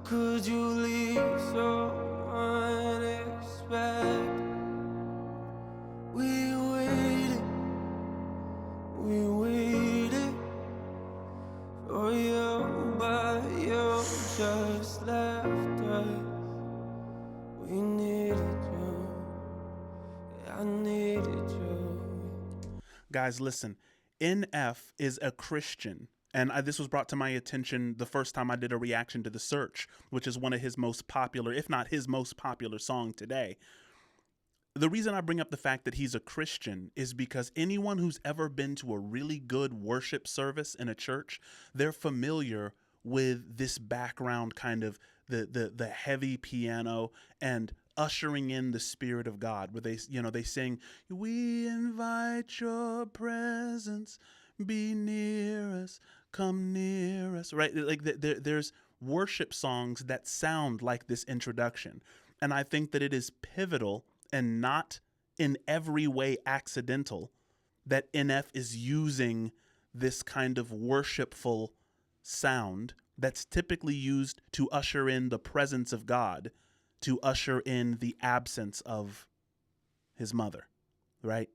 could you leave so unexpected? We waited for you, but you just left us. We needed you, I needed you. Guys, listen, NF is a Christian. And this was brought to my attention the first time I did a reaction to The Search, which is one of his most popular, if not his most popular song today. The reason I bring up the fact that he's a Christian is because anyone who's ever been to a really good worship service in a church, they're familiar with this background kind of the heavy piano and ushering in the Spirit of God, where they sing, "We invite your presence, be near us, come near us," right? Like there's worship songs that sound like this introduction. And I think that it is pivotal and not in every way accidental that NF is using this kind of worshipful sound that's typically used to usher in the presence of God, to usher in the absence of his mother, right?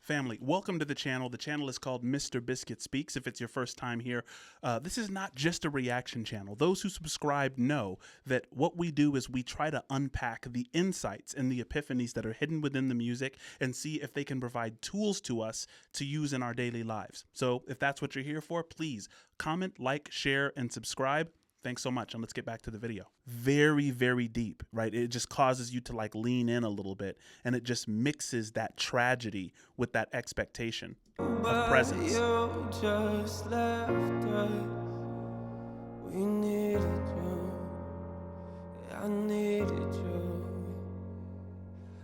Family, welcome to the channel. The channel is called Mr. Biscuit Speaks. If it's your first time here, this is not just a reaction channel. Those who subscribe know that what we do is we try to unpack the insights and the epiphanies that are hidden within the music and see if they can provide tools to us to use in our daily lives. So if that's what you're here for, please comment, like, share, and subscribe. Thanks so much, and let's get back to the video. Very, very deep, right? It just causes you to like lean in a little bit, and it just mixes that tragedy with that expectation of presence. You just left us. We needed you. I needed you.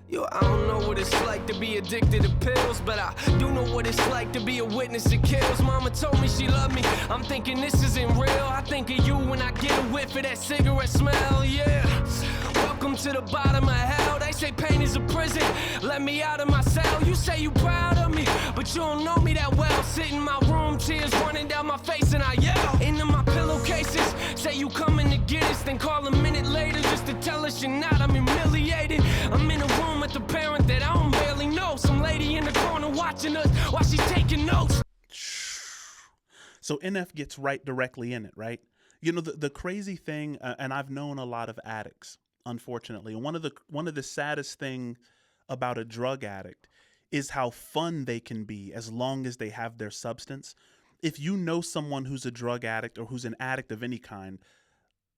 Yo, I don't know what it's like to be addicted to pills, but I do know what it's like to be a witness to kills. Mama told me she loved me. I'm thinking this isn't real. I think of you when I get a whiff of that cigarette smell, yeah. Welcome to the bottom of hell. They say pain is a prison. Let me out of my cell. You say you proud of me, but you don't know me that well. Sit in my room, tears running down my face, and I yell into my pillowcases. Say you coming to get us, then call a minute later just to tell us you're not. I'm humiliated. I'm in a room with the parent that I don't barely know. Some lady in the corner watching us while she's taking notes. So NF gets right directly in it, right? You know, the crazy thing, and I've known a lot of addicts, unfortunately. One of the saddest things about a drug addict is how fun they can be as long as they have their substance. If you know someone who's a drug addict or who's an addict of any kind,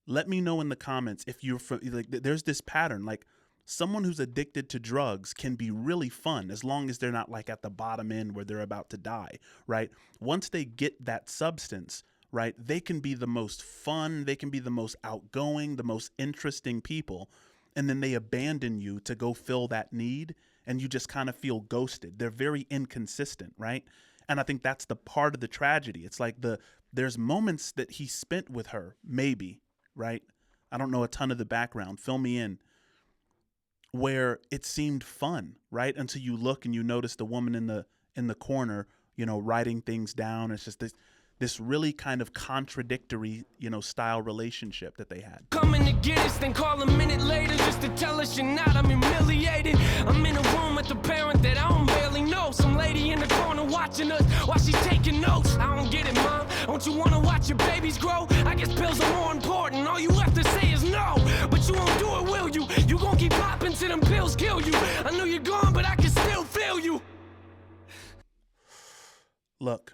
let me know in the comments if you're like, there's this pattern, like someone who's addicted to drugs can be really fun as long as they're not like at the bottom end where they're about to die, right? Once they get that substance, right, they can be the most fun, they can be the most outgoing, the most interesting people, and then they abandon you to go fill that need, and you just kind of feel ghosted. They're very inconsistent, right? And I think that's the part of the tragedy. It's like there's moments that he spent with her, maybe, right? I don't know a ton of the background, fill me in, where it seemed fun, right? Until you look and you notice the woman in the corner, you know, writing things down. It's just this really kind of contradictory, you know, style relationship that they had. Coming to get us, then call a minute later just to tell us you're not. I'm humiliated. I'm in a room with the parent that I don't barely know. Some lady in the corner watching us while she's taking notes. I don't get it, Mom. Don't you want to watch your babies grow? I guess pills are more important. All you have to say is no. But you won't do it, will you? You gon' keep popping till them pills kill you. I know you're gone, but I can still feel you. Look,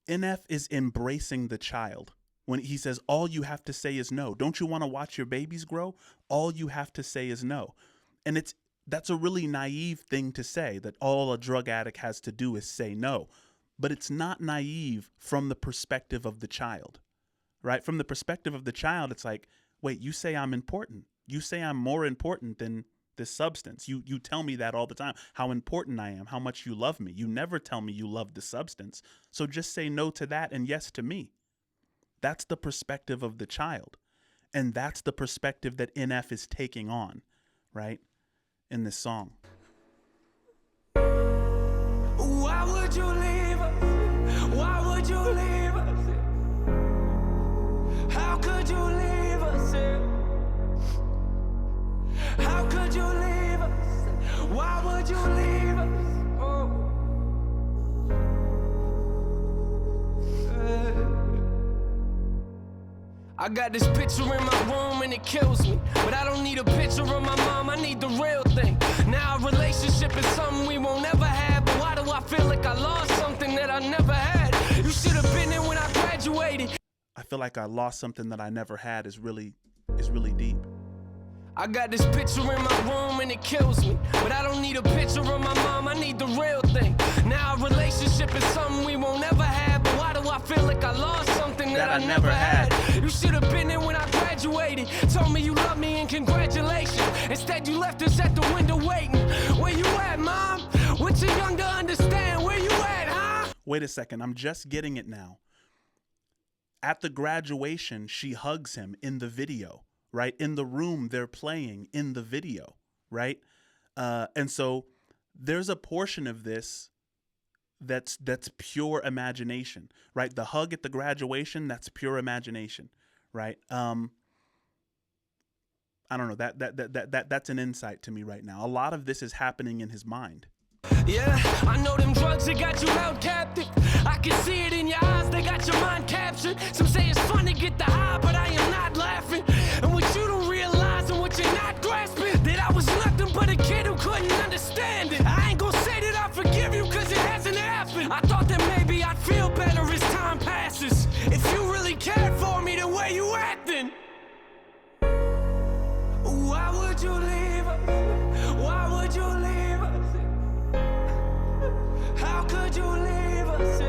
NF is embracing the child. When he says, all you have to say is no. Don't you want to watch your babies grow? All you have to say is no. And that's a really naive thing to say, that all a drug addict has to do is say no. But it's not naive from the perspective of the child, right? From the perspective of the child, it's like, wait, you say I'm important. You say I'm more important than this substance. You tell me that all the time, how important I am, how much you love me. You never tell me you love the substance. So just say no to that and yes to me. That's the perspective of the child. And that's the perspective that NF is taking on, right? In this song. Why would you leave us? Why would you leave us? How could you leave would you leave us? I got this picture in my room and it kills me, but I don't need a picture of my mom, I need the real thing. Now a relationship is something we won't ever have, but why do I feel like I lost something that I never had? You should have been there when I graduated. I feel like I lost something that I never had is really deep. I got this picture in my room and it kills me, but I don't need a picture of my mom, I need the real thing. Now a relationship is something we won't ever have, but why do I feel like I lost something that I never had? You should have been there when I graduated, told me you love me and congratulations. Instead you left us at the window waiting. Where you at, Mom? We're too young to understand. Where you at, huh? Wait a second, I'm just getting it now. At the graduation, she hugs him in the video, right? In the room they're playing in the video, right? And so there's a portion of this that's pure imagination, right? The hug at the graduation, that's pure imagination, right? I don't know, that's an insight to me right now. A lot of this is happening in his mind. Yeah, I know them drugs that got you held captive. I can see it in your eyes, they got your mind captured. Some say it's fun to get the high, but I am not laughing. And what you don't realize and what you're not grasping, that I was nothing but a kid who couldn't understand it. I ain't gonna say that I forgive you cause it hasn't happened. I thought that maybe I'd feel better as time passes. If you really cared for me, then where you at then? Why would you leave us? Why would you leave us? How could you leave us?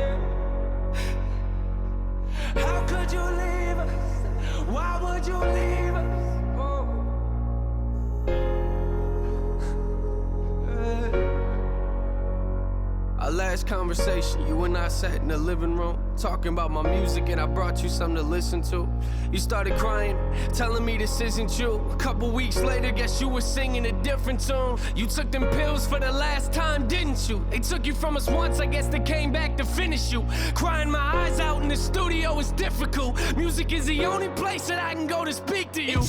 How could you leave us? Why would you leave us? Our last conversation, you and I sat in the living room talking about my music, and I brought you something to listen to. You started crying, telling me this isn't you. A couple weeks later, guess you were singing a different tune. You took them pills for the last time, didn't you? They took you from us once, I guess they came back to finish you. Crying my eyes out in the studio is difficult. Music is the only place that I can go to speak to you.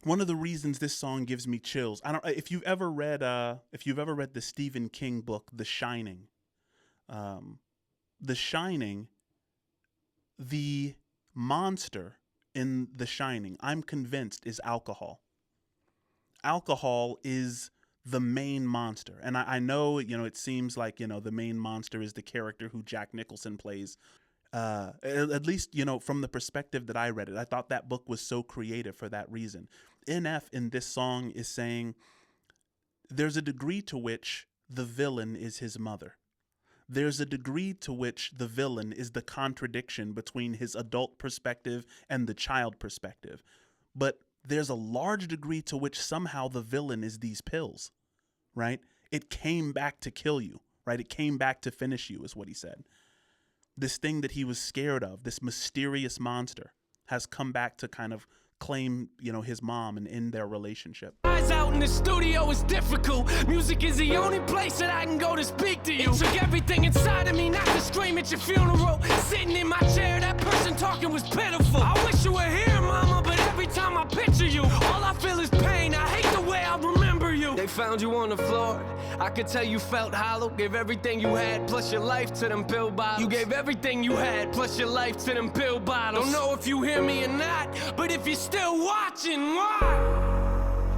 One of the reasons this song gives me chills, I don't. If you've ever read the Stephen King book, The Shining, the monster in The Shining, I'm convinced, is alcohol. Alcohol is the main monster, and I know, it seems like, the main monster is the character who Jack Nicholson plays. At least, from the perspective that I read it, I thought that book was so creative for that reason. NF in this song is saying there's a degree to which the villain is his mother. There's a degree to which the villain is the contradiction between his adult perspective and the child perspective. But there's a large degree to which somehow the villain is these pills, right? It came back to kill you, right? It came back to finish you, is what he said. This thing that he was scared of, this mysterious monster, has come back to kind of claim, his mom and end their relationship. Eyes out in the studio is difficult. Music is the only place that I can go to speak to you. It took everything inside of me not to scream at your funeral. Sitting in my chair, that person talking was pitiful. I wish you were here, mama, but every time I picture you, all I feel is pain. I hate the way I remember you. They found you on the floor. I could tell you felt hollow. Gave everything you had, plus your life to them pill bottles. You gave everything you had, plus your life to them pill bottles. Don't know if you hear me or not, but if you're still watching, why?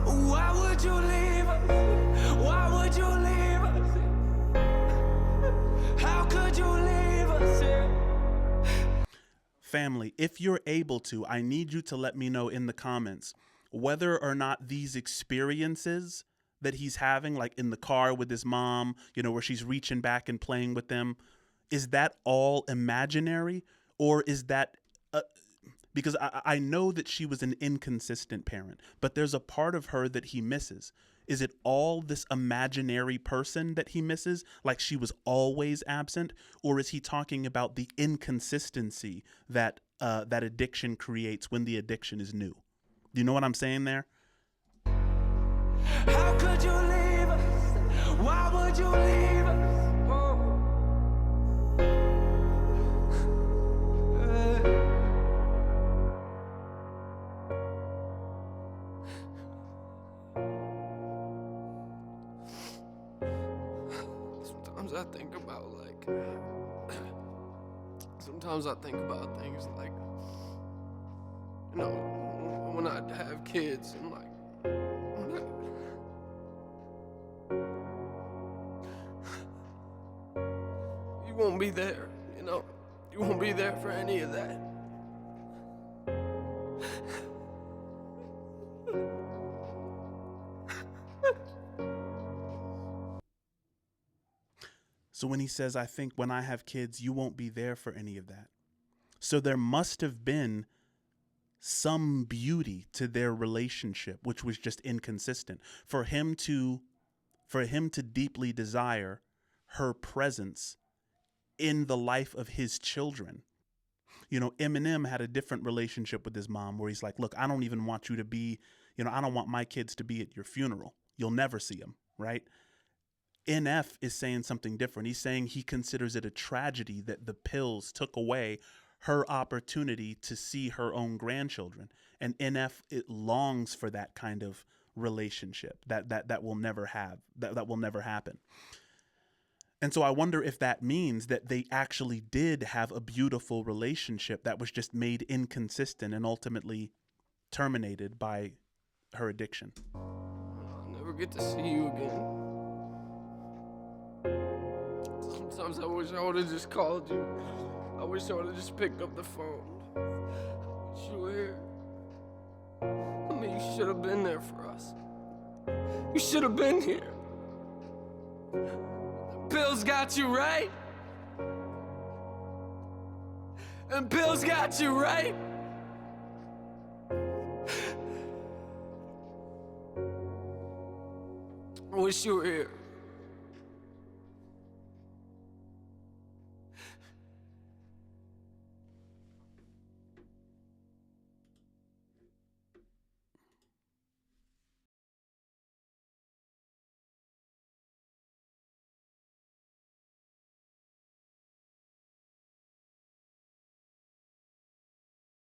Why would you leave us? Why would you leave us? How could you leave us? Family, if you're able to, I need you to let me know in the comments whether or not these experiences that he's having, like in the car with his mom, where she's reaching back and playing with them, is that all imaginary, or is that because I know that she was an inconsistent parent, but there's a part of her that he misses. Is it all this imaginary person that he misses, like she was always absent, or is he talking about the inconsistency that that addiction creates when the addiction is new? Do you know what I'm saying there? How could you leave us? Why would you leave us? sometimes I think about things like, when I have kids and you won't be there, you won't be there for any of that. So when he says, I think when I have kids, you won't be there for any of that. So there must have been some beauty to their relationship, which was just inconsistent. For him to deeply desire her presence in the life of his children. Eminem had a different relationship with his mom where he's like, look, I don't even want you to be, I don't want my kids to be at your funeral. You'll never see them, right? NF is saying something different. He's saying he considers it a tragedy that the pills took away her opportunity to see her own grandchildren. And NF, it longs for that kind of relationship that will never will never happen. And so I wonder if that means that they actually did have a beautiful relationship that was just made inconsistent and ultimately terminated by her addiction. I'll never get to see you again. Sometimes I wish I would have just called you. I wish I would have just picked up the phone. I wish you were here. I mean, you should have been there for us. You should have been here. Pills got you right. And pills got you right. I wish you were here.